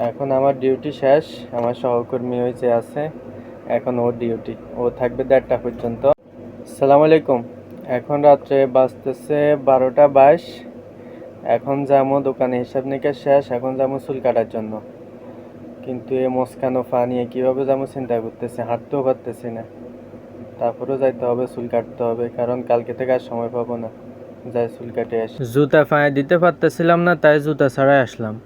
এখন আমার ডিউটি শেষ, আমার সহকর্মী হয়েছে আছে, এখন ওর ডিউটি, ও থাকবে 1:30 পর্যন্ত। আসসালামু আলাইকুম। এখন রাত্রে বাজতেছে 12:22। এখন যাবো দোকানে, হিসাব নিকাশ শেষ, এখন যাবো চুল কাটার জন্য। কিন্তু এ মস্কানো ফা নিয়ে কীভাবে যাবো চিন্তা করতেছে, হাঁটতেও পারতেছি না। তারপরেও যাইতে হবে, চুল কাটতে হবে, কারণ কালকে থেকে আর সময় পাবো না। যাই চুল কাটে আসি। জুতা পায়ে দিতে পারতেছিলাম না, তাই জুতা ছাড়াই আসলাম।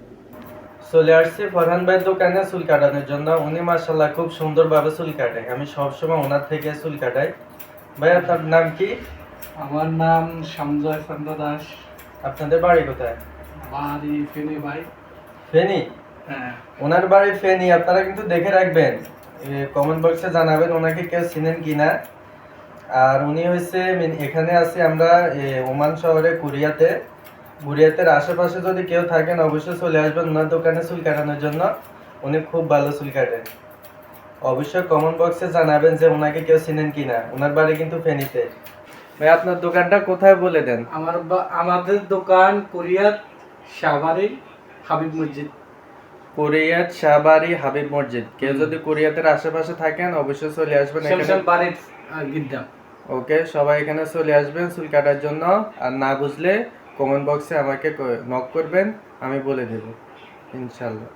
চলে আসছি ফরহান ভাইয়ের দোকানে চুল কাটানোর জন্য। উনি মাশাআল্লাহ খুব সুন্দরভাবে চুল কাটে, আমি সবসময় ওনার থেকে চুল কাটাই। ভাই আপনার নাম কি? আমার নাম সঞ্জয় চন্দ্র দাস। আপনাদের বাড়ি কোথায়? বাড়ি ফেনী ভাই। ফেনী? হ্যাঁ। ওনার বাড়ি ফেনী। আপনারা কিন্তু দেখে রাখবেন, কমেন্ট বক্সে জানাবেন ওনাকে কেউ চিনেন কিনা। আর উনি হচ্ছে এখানে আছি আমরা ওমান শহরে কুরিয়াতের আশেপাশে যদি কেউ থাকেন অবশ্যই চলে আসবেন ওনার দোকানে চুল কাটানোর জন্য। উনি খুব ভালো চুল কাটেন। অবশ্যই কমেন্ট বক্সে জানাবেন যে ওনাকে কেউ চিনেন কিনা। ওনার বাড়ি কিন্তু ফেনীতে। ভাই আপনার দোকানটা কোথায় বলে দেন। আমাদের দোকান কোরিয়ার শাহবাড়ি হাবিব মসজিদ। কোরিয়াত শাহবাড়ি হাবিব মসজিদ। কেউ যদি কোরিয়াতের আশেপাশে থাকেন অবশ্যই চলে আসবেন এখানে। ওকে, সবাই এখানে চলে আসবেন চুল কাটার জন্য। আর না বুঝলে কমেন্ট বক্সে আমাকে নক করবেন, আমি বলে দেব ইনশাল্লাহ।